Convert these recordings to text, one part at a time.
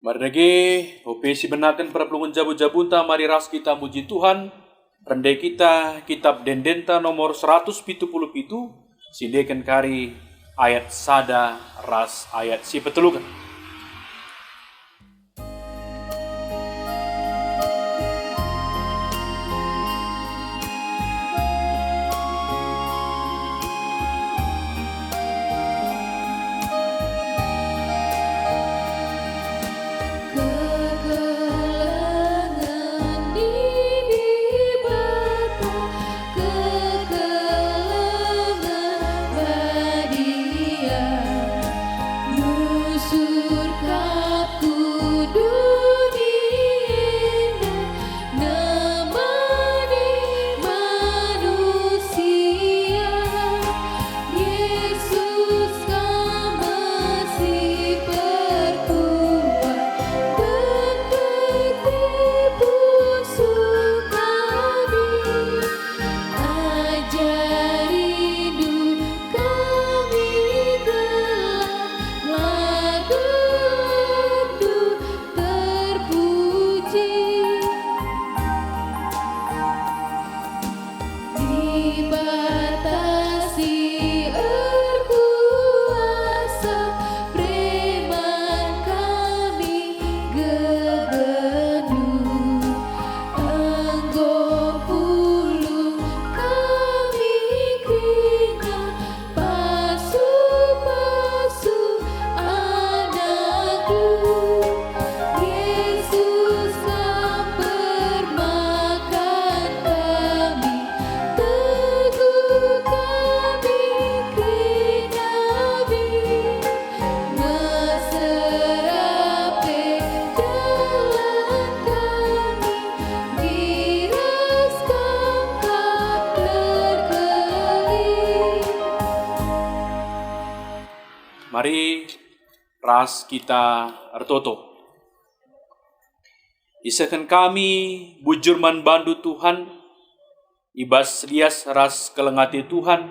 Marnage, opesi benakan perapulungan jabu-jabunta mari ras kita muji Tuhan. Rendai kita kitab Dendenta nomor 177, sidekan kari ayat sada ras ayat si petelukan. Mari ras kita ertoto. Isakan kami bujurman bandu Tuhan, ibas lias ras kelengati Tuhan,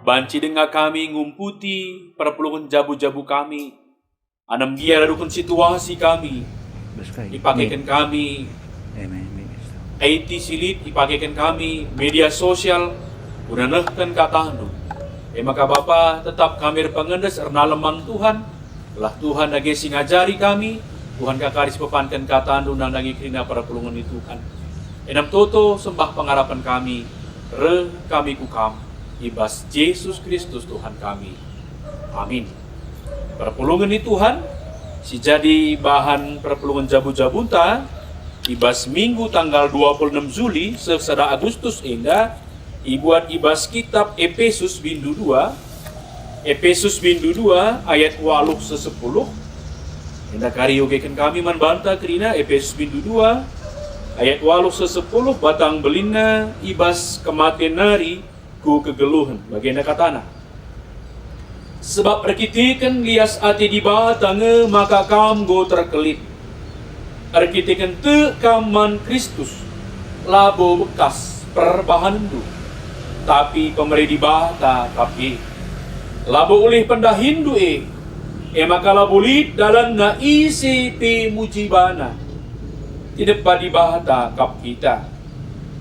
banci dengar kami ngumputi perpulungan jabu-jabu kami, anam gia radukun situasi kami, ipakaikan kami, IT silit, ipakaikan kami, media sosial, unanahkan katahandu. Maka Bapa tetap kami pengendes erna lemang Tuhan, telah Tuhan nagesi ngajari kami, Tuhan kakaris pepankan kataan nandangi krina para pulungan itu Tuhan. Enam toto sembah pengharapan kami, kami kukam, ibas Yesus Kristus Tuhan kami. Amin. Perpulungan itu Tuhan, si jadi bahan perpulungan jabu-jabunta, ibas minggu tanggal 26 Juli, sesada Agustus endah, ibuat ibas kitab Efesus bindu 2 ayat 8 se 10. Hendak kariogekan kami manbanta kerina Efesus bindu 2 ayat 8 se 10 batang belina ibas kematian nari ku kegeluhan bagian katana. Sebab perkitikan lias ati di batange maka kam go terkelit. Perkitikan te kaman Kristus labo bekas perbahan du. Tapi pemeri di bata tapi labo ulih pendahindu maka labo lid dalam na isi pi mujibana tidak padi bata kap kita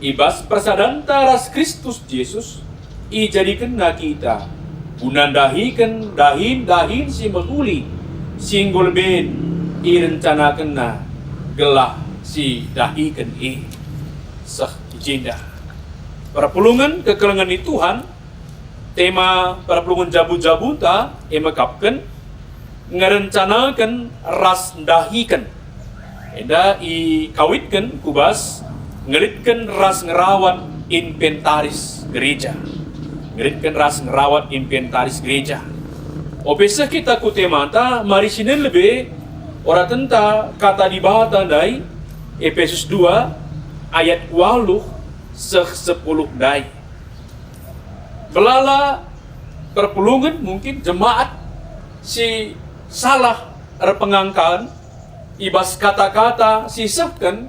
ibas persadanta ras Kristus Yesus jadikan na kita unandahikan dahin si meguli singgul ben rencanakan na gelah si dahikan sah jinda. Perpulungan kekelengan itu Tuhan, tema perpulungan jabu-jabunta emakapkan ngerencanakan ras dahikan. Eda kawitkan kubas ngeritkan ras ngerawat inventaris gereja. Ngeritkan ras ngerawat inventaris gereja. Opesa kita ku temata mari sinen lebih ora tenta kata di bahata dai Efesus 2 ayat 8 10 dai. Belala perpulungan mungkin jemaat si salah pengangkaan ibas kata-kata sisahkan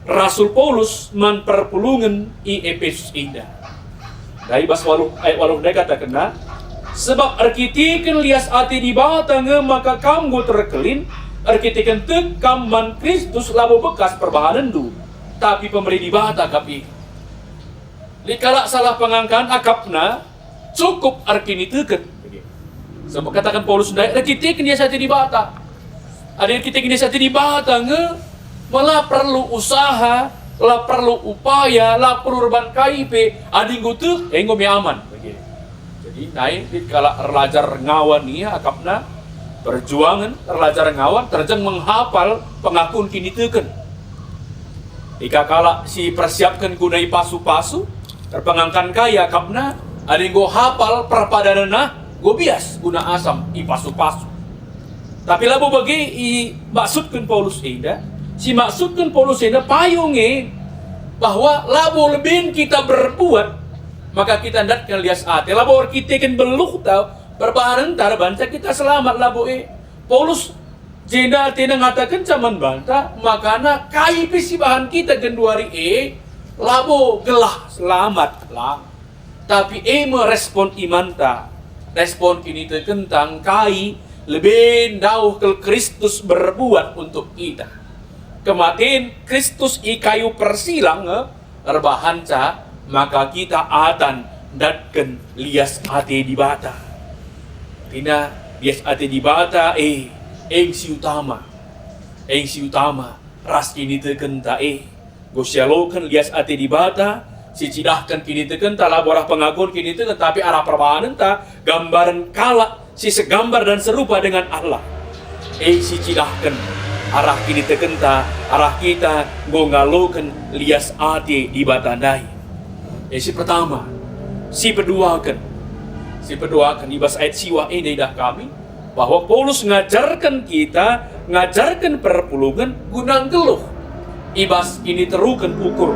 Rasul Paulus man perpulungan i Efesus indah. Dari bas ayat 8 dia katakan sebab arkitikan lias ati di batang maka kamu terkelin Arkitekan kaman Kristus labo bekas perbahanan du. Tapi pemberi di bata kapi. Dikala salah pengangkaan akapna cukup arkini teken. Sebab katakan Paulus sendiri, arkitekan dia saja di bata. Ada arkitekan dia saja di bata malah perlu usaha, lah perlu upaya, lah perlu reban KIP, adinggu tuh, enggo mi aman. Jadi naik di kala erlajar ngawan nih akapna perjuangan erlajar ngawan terjeng menghafal pengakuan kini teken. Ika kala si persiapkan gunai pasu-pasu terpengangkan kaya akapna adinggo hafal perpadanana go bias guna asam i pasu-pasu. Tapi labo bagi i maksudkan Paulus indah. Si maksudkan Paulus ini payungnya bahwa labo lebih kita berbuat maka kita hendak lias ate labo kita kan beluh tau berbaharan tar banta kita selamat labo Paulus jenda tina ngatakan caman banta makana kai pisi bahan kita genduari labo gelah selamat lah tapi merespon imanta respon kini tentang kai lebih dauh ke Kristus berbuat untuk kita. Kematian Kristus i kayu persilang erbahanca maka kita atan datken lias ate di bata. Tina lias ate di bata eng si utama ras kini tekenta gosyalokan lias ate di bata si cidahkan kini tekenta laborah pengakuan kini tekenta tapi arah perbahanan ta gambaran kala si segambar dan serupa dengan Allah. Si cidahkan arah kini tekenta, arah kita ngalokan lias ate di batandai. Si pertama, si peduakan ibas ayat siwa ini dah kami bahwa Paulus ngajarkan kita, ngajarkan perpulungan gunang geluh. Ibas kini terukan ukur.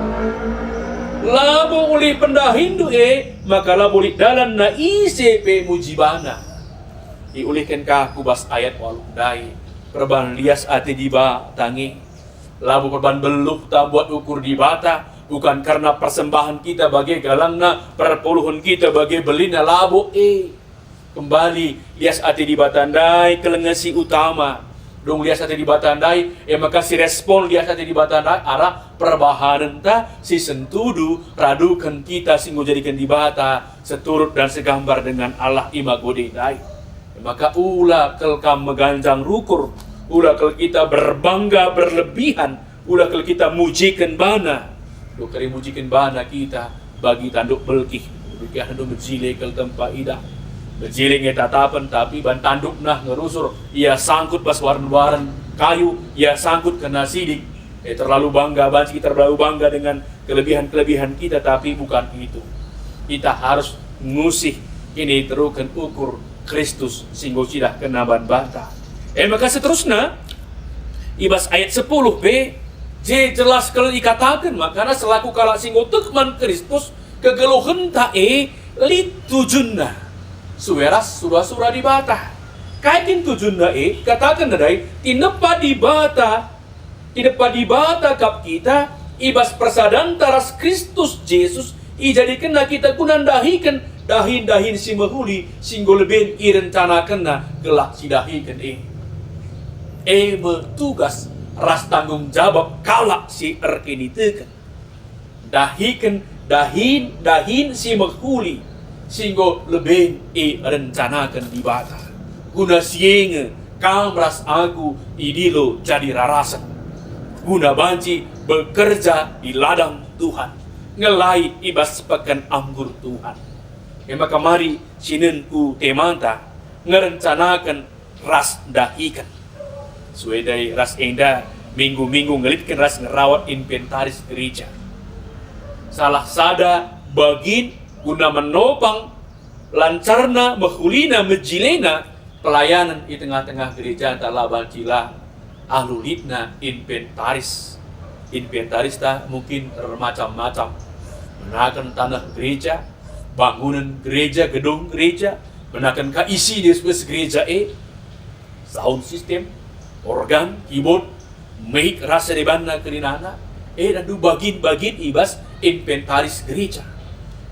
Labo uli pendahindu maka labo li dalan na ICP mujibana. Iulihkan kaku bas ayat walundai. Perban lias ate di tangi labu perban beluh tak buat ukur di bata bukan karena persembahan kita bagi galangna perpuluhan kita bagi belina labu kembali lias ate di batandai kelengesi utama dong lias ate di batandai maka si respon lias ate di batandai arah perbahanan ta si sentudu radukan kita singgo jadikan di bata seturut dan segambar dengan Allah imagode dai. Maka ulah kelkam meganjang rukur, ulah kel kita berbangga berlebihan, ulah kel kita mujikan bana. Do kari mujikan bana kita bagi tanduk belkih, demikian do mejile kel tempat idah. Mejile tatapan tapi ban tanduk nah ngerusur, ia sangkut pas waran-waran kayu, ia sangkut kena sidik. Terlalu bangga banci, terlalu bangga dengan kelebihan-kelebihan kita, tapi bukan itu. Kita harus ngusih ini terukan ukur Kristus singgo sidah kenaban bata. Maka seterusnya ibas ayat 10b jelas kalau dikatakan makana selaku kala singgo tekman Kristus kegeluhan tae litujunna suweras surah-surah di bata. Kaitin tujunna katakan dadai tinepa di bata kap kita ibas persadan taras Kristus Yesus ijadikan kita kunandahikan dahin si mahuli singgo leben irencanakan na gelak si dahikan bertugas ras tanggung jawab kalak si erkini teken dahikan dahin si mahuli singgo leben rencanakan di bata guna sienge kamras aku idilo jadi rarasan guna banci bekerja di ladang Tuhan ngelai ibas pekan anggur Tuhan. Maka mari sinenku temanta ngerencanakan ras dahikan. Suedai ras enda minggu-minggu ngelitkan ras ngerawat inventaris gereja. Salah sada bagin guna menopang lancarna mahulina mejilena pelayanan di tengah-tengah gereja tak labancila alulitna inventaris. Inventaris tak mungkin bermacam-macam. Menakan tanah gereja, bangunan gereja, gedung gereja, menakan isi di space gereja sound system, organ, keyboard, mic rasa di banda kelinana, dan du bagin ibas inventaris gereja.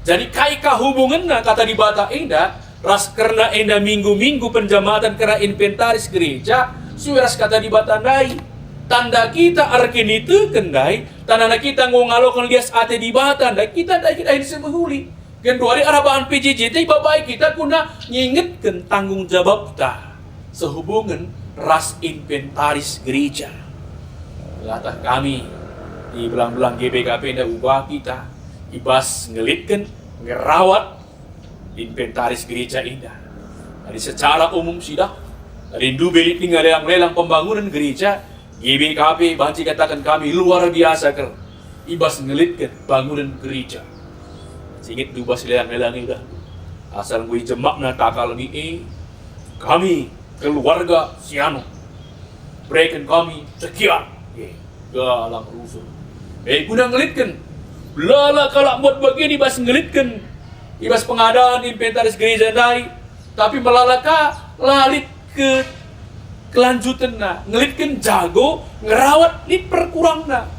Jadi kaika hubunganna kata di bata enda, ras karena enda minggu-minggu penjamatan kera inventaris gereja, suweras kata di batandai. Tanda kita arken itu kendai, tanda kita ngalokan lias ate di batandai, kita kita ini semahuli. Genduari arabahan PJJ babai kita kuna ngingetkan tanggung jawab ta sehubungan ras inventaris gereja. Latah kami di belang-belang GBKP dan ubah kita ibas ngelitkan ngerawat inventaris gereja indah. Dari secara umum sudah rindu belit tinggal lelang pembangunan gereja GBKP banci katakan kami luar biasa ker ibas ngelitkan bangunan gereja. Singit dubas lelang-lelang itu asal gue jemak na takal kami keluarga Siano berikan kami sekian galang rusuh guna ngelitkan lala kalau buat bagian ibas ngelitkan ibas pengadaan inventaris gereja dai tapi melalaka lalit ke kelanjutan na ngelitkan jago ngerawat di perkurang na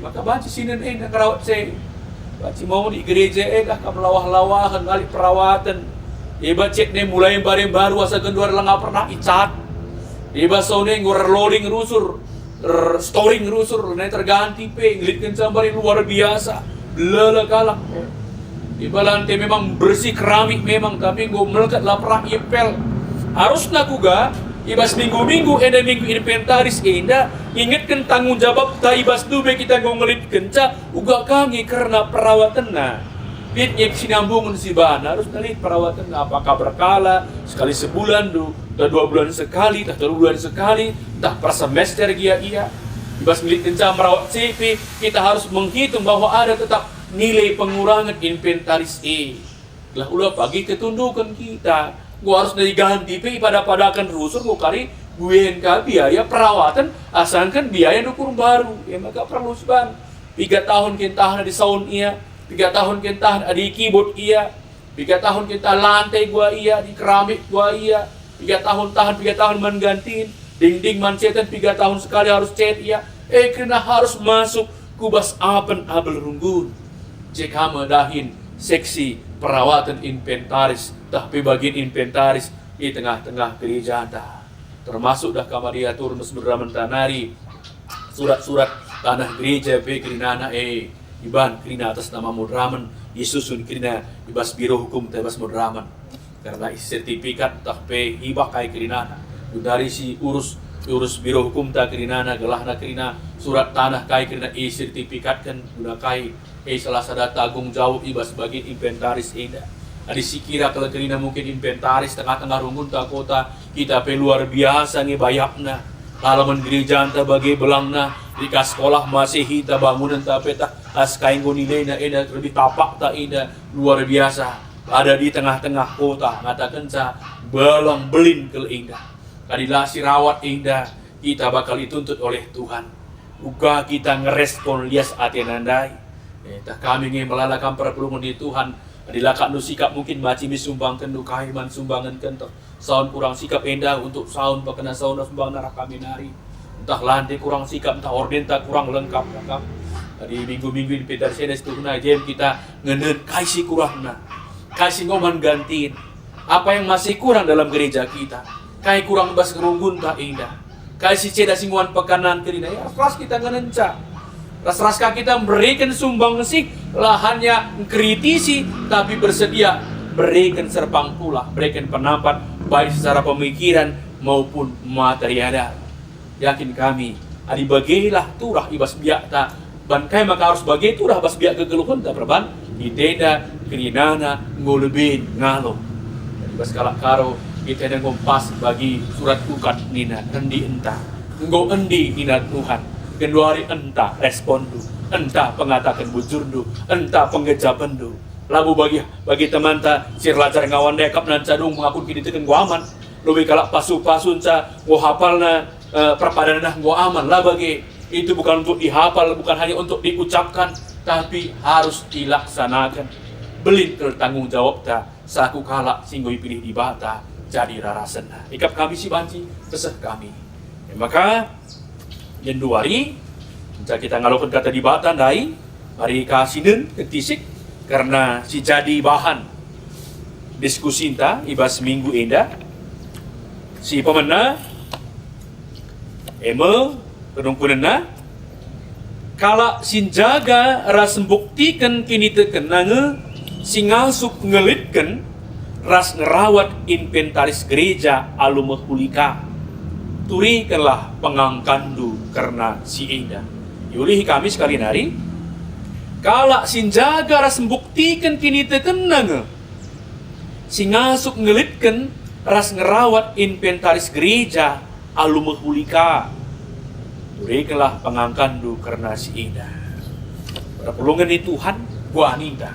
maka banci sinin na ngerawat saya banci mau di gereja dah kamelawah-lawahan kali perawatan cek nih mulai bareng baru asa genduar lang pernah icat sone ngor loading rusur storing rusur na terganti pe ngelitkan sampai luar biasa lala kalak lantai memang bersih keramik memang tapi gue melekat lah pernah impel harus nakuga ibas minggu-minggu minggu inventaris ingatkan tanggung jawab ta ibas dube kita ngelitkan ca uga kangi karena perawatan na bitnya sinambungan si bana harus nalit perawatan na apakah berkala sekali sebulan tak 2 bulan sekali tak 3 bulan sekali tak per semester iya ibas ngelitkan ca merawat CV kita harus menghitung bahwa ada tetap nilai pengurangan inventaris lah ulah pagi ketundukan kita gua harus diganti pada padakan rusur gua kari gue biaya perawatan asangkan biaya nukur baru maka perlu seban 3 tahun kita di saun 3 tahun kita di keyboard 3 tahun kita lantai gua di keramik gua 3 tahun menggantiin dinding mancetan 3 tahun sekali harus cat kena harus masuk kubas apen abel runggun cek hama dahin seksi perawatan inventaris tapi bagian inventaris di tengah-tengah gereja termasuk dah kamar dia turun berdraman tanari surat-surat tanah gereja kerinana iban kerina atas nama mudraman disusun kerina ibas biro hukum tebas mudraman karena sertifikat tapi hibah kai kerinana dari si urus biro hukum tak kerinana gelahna kerina surat tanah kai kerina sertifikat kan guna kai salah satu tanggung jawab ibas bagian inventaris ada sikira kalau kerina mungkin inventaris tengah-tengah rungun tak kota kita luar biasa ngebayakna halaman gereja anta bagi belangna di sekolah masih kita bangunan tapi tak askain nilai na lebih tapak tak luar biasa ada di tengah-tengah kota ngatakan sa belang belin ke indah kadilasi rawat indah kita bakal dituntut oleh Tuhan uga kita ngerespon lias atenandai tak kami ingin melalakan perpulungan di Tuhan dilakak nu sikap mungkin maci misumbangkan nu kahiman sumbangan kentok saun kurang sikap endah untuk saun pakena saun sumbang narah kami nari entah lantai kurang sikap entah orden tak kurang lengkap di minggu-minggu di Peter Senes itu jem kita ngenet kasih kurang kasih ngoman gantiin apa yang masih kurang dalam gereja kita kai kurang bas kerunggun tak indah kasih ceda singguan pekanan kerina kelas kita ngenenca ras-raska kita berikan sumbang sih lahannya kritisi tapi bersedia berikan serpang pula berikan penampat baik secara pemikiran maupun material yakin kami adi bagilah turah ibas biak ta ban kai maka harus bagi turah bas biak kegeluhan ta perban iteda kerinana ngolebin ngalo ibas kalak karo kita dan kompas bagi surat ukat nina endi entah nggo endi ina Tuhan Genduari entah respon du, entah pengatakan bujur du, entah pengejaban du. Labu bagi teman ta sir lajar ngawan dekap nan cadung mengaku kini teken gua aman. Lebih kalak pasu-pasun ca gua hafalna perpadanan gua aman lah bagi itu bukan untuk dihafal, bukan hanya untuk diucapkan, tapi harus dilaksanakan. Belin tanggung jawab ta saku kalak singgoi pilih di bata jadi rarasena. Ikap kami si banci keseh kami. Maka Januari kita ngalakukan kata di batan dai hari kasinen ketisik karena si jadi bahan diskusi inta ibas minggu indah si pemena Eme penungkunena kala sinjaga ras buktikan kini tekenange singasup ngelitkan ras ngerawat inventaris gereja alumehulika turikanlah pengangkandu karena si Eda. Yulih kami sekali nari kala sinjaga ras buktikan kini tekenange singasup ngelitkan ras ngerawat inventaris gereja alumehulika turikanlah pengangkandu karena si Eda. Perpulungan ni Tuhan gua ninda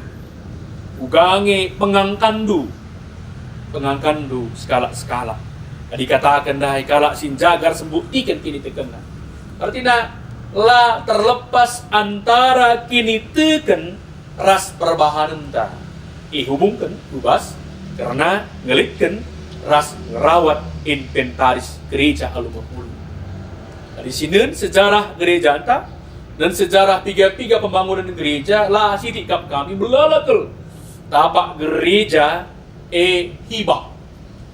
ugange pengangkandu skala-skala. Dikatakan dah kala sinjagar sembuktikan kini tekena. Artinya la terlepas antara kini teken ras perbahanan ta. Hubungkan ubas karena ngelitkan ras ngerawat inventaris gereja alumehulu. Di sini sejarah gereja anta dan sejarah piga-piga pembangunan gereja lah sidik kami belalakal tapak gereja hibah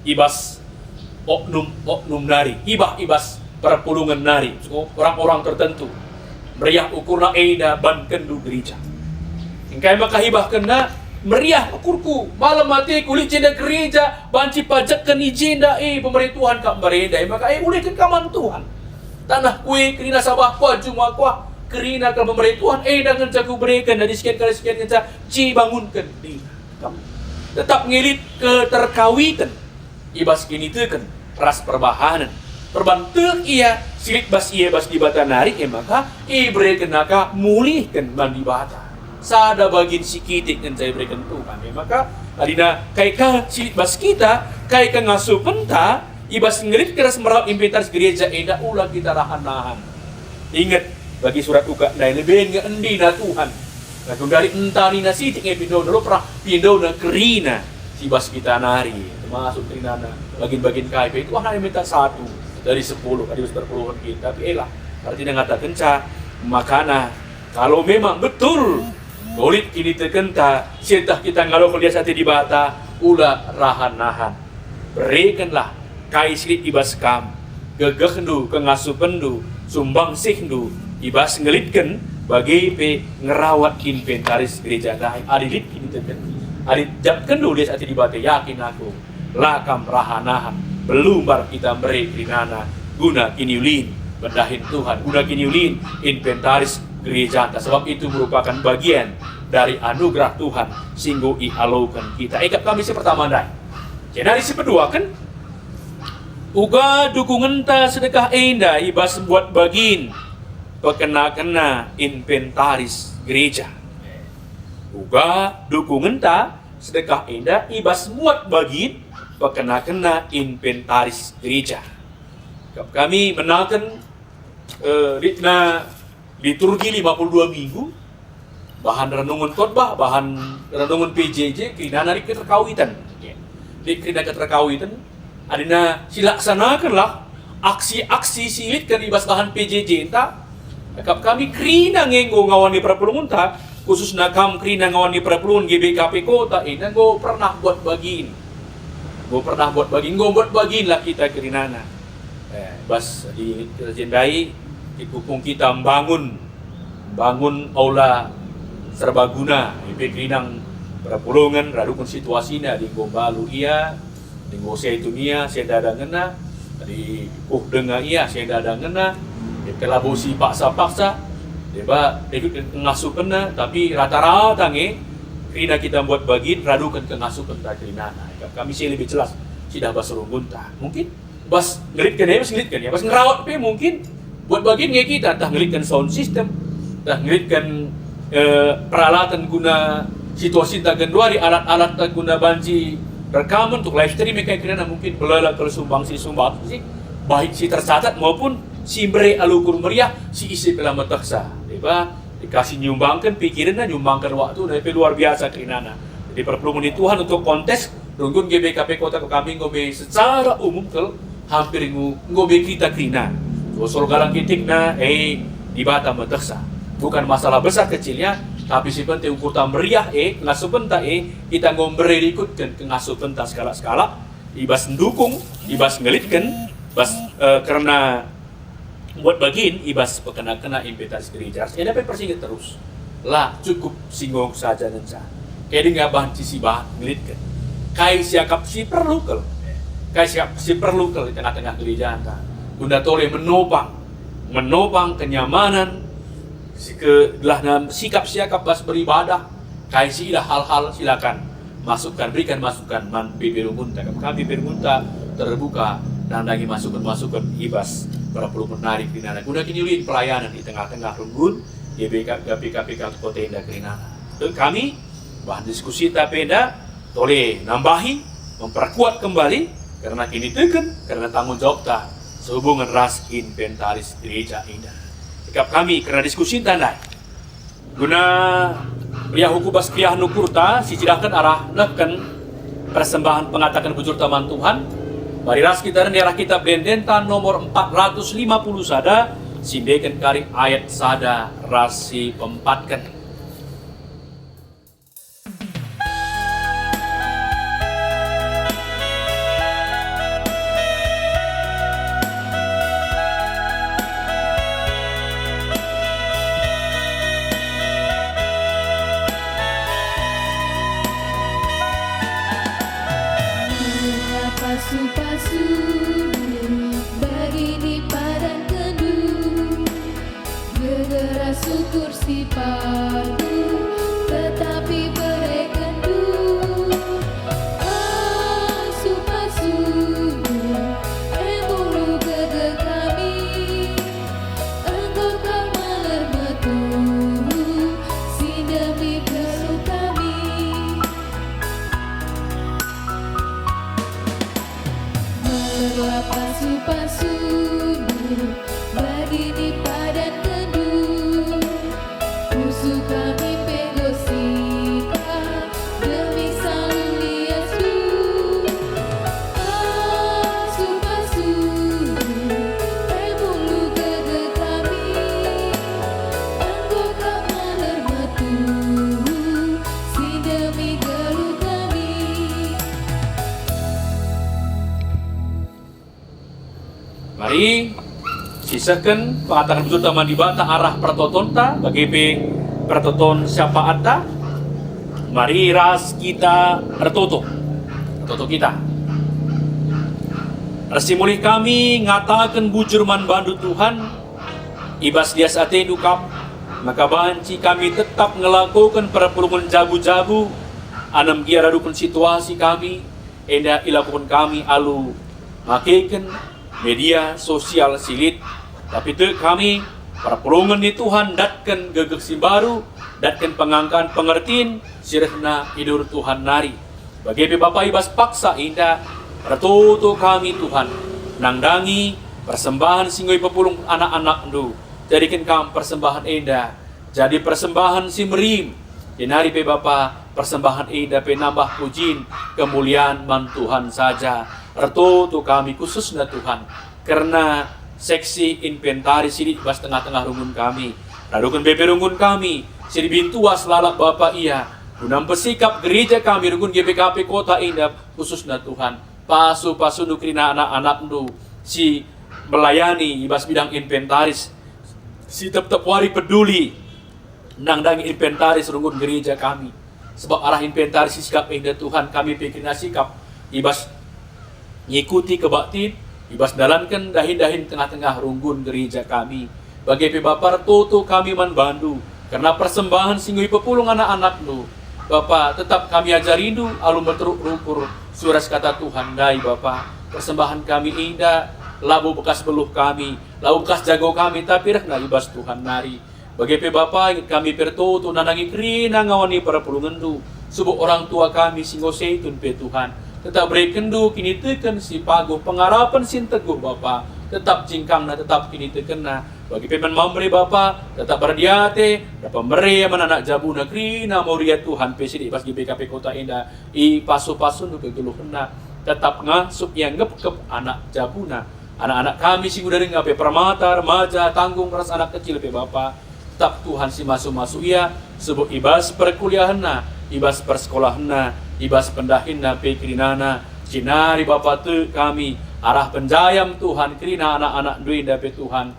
ibas oknum nari hibah ibas perpulungan nari orang-orang tertentu meriah ukurna Eda ban kendu gereja ingkai maka hibah kena meriah ukurku malam mati kulit jenda gereja banci pajakkan ijenda pemerintahan kak bereda maka boleh ke kaman Tuhan tanah kue kerina sabah kuah cuma kuah kerina ke pemerintahan dengan jago berikan dari sekian kali ngeca bangunkan di tetap ngilit keterkawitan ibas kini teken ras perbahanan perbantuk ia silit bas ia bas di bata narik maka ibre kenaka mulihkan ban di bata sada bagin sikitik dan saya berikan Tuhan maka adina kaika silit bas kita kaika ngasuh penta ibas ngilit keras merawat inventaris gereja Eda ulah kita rahan-rahan ingat bagi surat uka dai lebih ngeendi na Tuhan nah dari entari nasi tinggal pindah dulu pernah pindah na kerina si bas kita nari termasuk kerina na bagian-bagian KIP itu hanya minta 1 dari 10 tadi berpuluhan kita tapi artinya ngatakan makana kalau memang betul bolit kini terkenta setah kita ngalau kuliah sate di bata ulah rahan-rahan berikanlah kai silit ibas kam gegeh ndu kengasuh pendu sumbang sih ndu ibas ngelitkan bagi ngerawat inventaris gereja dah adit ini terken adit japkan dulu dia saat di bate yakin aku lakam rahanahan belum bar kita beri krinana guna kiniulin berdahin Tuhan guna kiniulin inventaris gereja sebab itu merupakan bagian dari anugerah Tuhan singgo ihalukan kita ekap kami si pertama dah jadi si kedua kan uga dukungan ta sedekah enda ibas buat bagin pekena-kena inventaris gereja. Uga dukungan ta sedekah enda ibas muat bagin pekena-kena inventaris gereja. Kami menakan liturgi 52 minggu bahan renungan khotbah, bahan renungan PJJ kena narik keterkawitan. Di kena keterkawitan adina silaksanakanlah aksi-aksi silit kan ibas bahan PJJ entah kami krina ngenggo ngawani perpulungan ta khusus nakam krina ngawani perpulungan GBKP kota go pernah buat bagin buat bagin lah kita krinana bas di terjendai dikupung kita bangun aula serbaguna ipe krinang perpulungan radukun situasinya di gombalu iya di ngose itu nia saya ada ngena di dengar iya saya ada ngena kelabusi paksa-paksa dia ikut ngasuh kena tapi rata-rata kena kita buat bagin radukan ke ngasuh kena kena kami sih lebih jelas sudah bas rungunta mungkin bas ngelitkan ya bas ngerawat mungkin buat bagin kita entah ngelitkan sound system entah ngelitkan peralatan guna situasi tak genduari alat-alat tak guna banci rekaman untuk live stream kayak kena mungkin belala kalau sumbang sih baik si tercatat maupun si beri alukur meriah si isi pelamat taksa dikasih nyumbangkan pikiran nyumbangkan waktu dari luar biasa kerinana jadi perpulungan Tuhan untuk kontes runggun GBKP kota ke kami ngobe secara umum ke hampir ngobe kita krina usul galang kitik na di bata mataksa bukan masalah besar kecilnya tapi si penting ukur meriah ngasuh penta kita ngomberi ikutkan ke ngasuh penta skala-skala ibas mendukung ibas ngelitkan bas karena buat bagian ibas pekena-kena inventaris gereja ya dapat persingkat terus lah cukup singgong saja dan sah kayak dengan bahan sisi bahan ngelitkan kai siakap si perlu kel kai siap si perlu kel di tengah-tengah gereja anta guna toleh menopang kenyamanan sikap siakap bas beribadah kai silah hal-hal silakan masukkan berikan masukan man beberungunta kami berungunta terbuka dan lagi masukan ibas para pelukun narik di nana guna kini pelayanan di tengah-tengah runggun GPKPK Kota Indah Kerinana. Kami bahan diskusi tapeda toleh nambahi memperkuat kembali karena kini teken karena tanggung jawab ta sehubungan ras inventaris gereja Indah. Sikap kami karena diskusi tandai guna pria hukubas kriah nukurta sicidahkan arah neken persembahan pengatakan bujur taman Tuhan mari ras kita dan daerah kita Bendentan nomor 450 sada sindekan kari ayat sada rasi pempatkan. Pasu-pasu begini padan teduh bergerak syukur si padu tetapi berekenduh pasu-pasu emulu gege kami engkau kau metu si demi perlu kami pasu-pasu begini padan teduh musuh kami pegosita demi selalu Yesus pasu-pasu emulu gege kami engkau kau metu si demi gelu kami. Mari sisakan pengatakan betul taman di bata arah pertotonta bagi pertoton syafaat ta. Mari ras kita retoto kita. Resi mulih kami ngatakan bujur man bandu Tuhan ibas dia sate dukap maka banci kami tetap ngelakukan perpulungan jabu-jabu anam giara dukun situasi kami enda ilakukan kami alu makikan media sosial silit tapi tu kami para pelungan di Tuhan datkan gegesi baru datkan pengangkaan pengertiin sirna hidur Tuhan nari bagi Bapak ibas paksa indah ratutu kami Tuhan nangdangi persembahan singgoi pepulung anak-anak ndu jadikan kami persembahan indah jadi persembahan simrim dinari pe Bapa persembahan indah pe nambah pujin kemuliaan man Tuhan saja ratutu kami khususnya Tuhan karena seksi inventaris ini bas tengah-tengah rungun kami radukun BP rungun kami siri bintuas lalak Bapak iya gunam pesikap gereja kami rungun GPKP Kota Indah khususnya Tuhan pasu-pasu nukrina anak-anak ndu si melayani ibas bidang inventaris si tetap wari peduli nangdangi inventaris rungun gereja kami sebab arah inventaris sikap Indah Tuhan kami pikirnya sikap ibas ngikuti kebaktin ibas dalankan dahin-dahin tengah-tengah runggun gereja kami bagi Bapak toto kami man bandu karena persembahan singgui pepulung anak-anak nu Bapak tetap kami ajarindu alum berteruk rukur suras kata Tuhan dai Bapak persembahan kami indah labu bekas beluh kami labu bekas jago kami tapi rek na ibas Tuhan nari bagi Bapak ingin kami pertoto nanangi krina ngawani para pulungan du subuh orang tua kami singgo seitun pe Tuhan tetap berekendu kini teken si paguh pengarapan sin teguh Bapa tetap cingkang na tetap kini teken na bagi pemen memberi Bapa tetap berdiate dapat memberi anak jabu negeri na moria Tuhan pesidi pas GPKP Kota Indah i pasu-pasu nu keguluh kena tetap ngasup yang ngep anak jabuna anak-anak kami sing udah ngape permata remaja tanggung ras anak kecil pe Bapa tetap Tuhan si masuk-masuk ia sebut ibas perkuliahan na ibas persekolahan na ibas pendahinna pe krinana sinari Bapa tu kami arah penjayam Tuhan krina anak-anak duinda pe Tuhan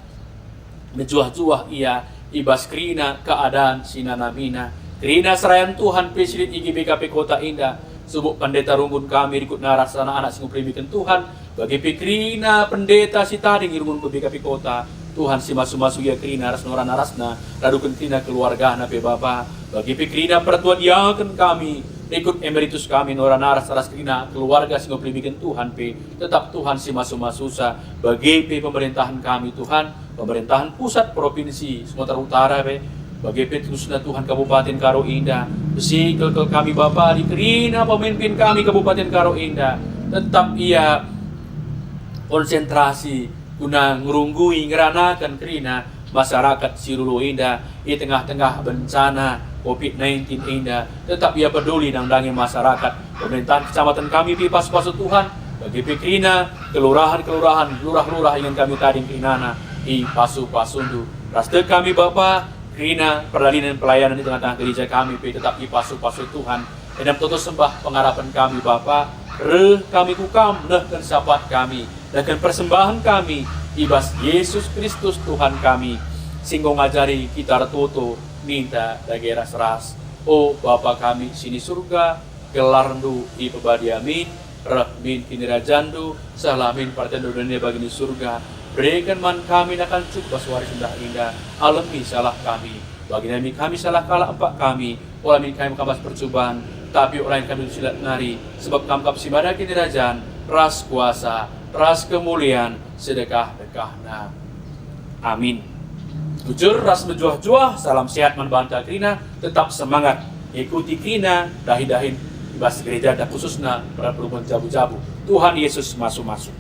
menjuah-juah ia ibas kerina keadaan sinanamina. Kerina serayan Tuhan pesilit igi BKP Kota Indah. Subuk pendeta runggun kami ikut naras anak-anak sing primikan Tuhan. Bagi pikrina pendeta si tading irungun ke BKP Kota. Tuhan si masu-masu ya kerina ras nora narasna. Radukan kerina keluarga na pe Bapa. Bagi pikrina pertua diakan kami. Ikut emeritus kami nora naras ras kerina keluarga sing primikan Tuhan pe. Tetap Tuhan si masu-masusa. Bagi pe pemerintahan kami Tuhan. Pemerintahan pusat provinsi Sumatera Utara pe. Bagi petrusna Tuhan Kabupaten Karo Indah. Besi ke kami Bapa di kerina pemimpin kami Kabupaten Karo Indah. Tetap ia konsentrasi guna ngerunggui ngeranakan kerina masyarakat Sirulu Indah di tengah-tengah bencana COVID-19 Indah. Tetap ia peduli nangdangi masyarakat. Pemerintahan kecamatan kami pipas pasu Tuhan. Bagi pikrina kelurahan-kelurahan, lurah-lurah yang kami tading kerinana i pasu-pasundu. Raste kami Bapa kerina perlalinan pelayanan di tengah-tengah gereja kami tetap i pasu-pasu Tuhan. Dan tutup sembah pengharapan kami Bapa. Kami kukam nehkan sahabat kami. Dan persembahan kami ibas Yesus Kristus Tuhan kami. Singgo ngajari kita retutu minta dagera seras. O Bapa kami sini surga. Gelarndu i pebadi amin. Rahmin kini rajandu. Salamin partendu dunia bagini surga. Berikan man kami akan cukup suara indah indah. Alami salah kami. Bagi kami salah kalah empat kami. Ulami kami kamas percobaan. Tapi orang kami silat nari. Sebab kamkap si badak kini rajan. Ras kuasa. Ras kemuliaan sedekah-dekahna. Amin. Jujur ras menjuah-juah, salam sehat manbanta kerina, tetap semangat. Ikuti kerina, dahi-dahin, ibas gereja dan khususnya para perubahan jabu-jabu. Tuhan Yesus masuk-masuk.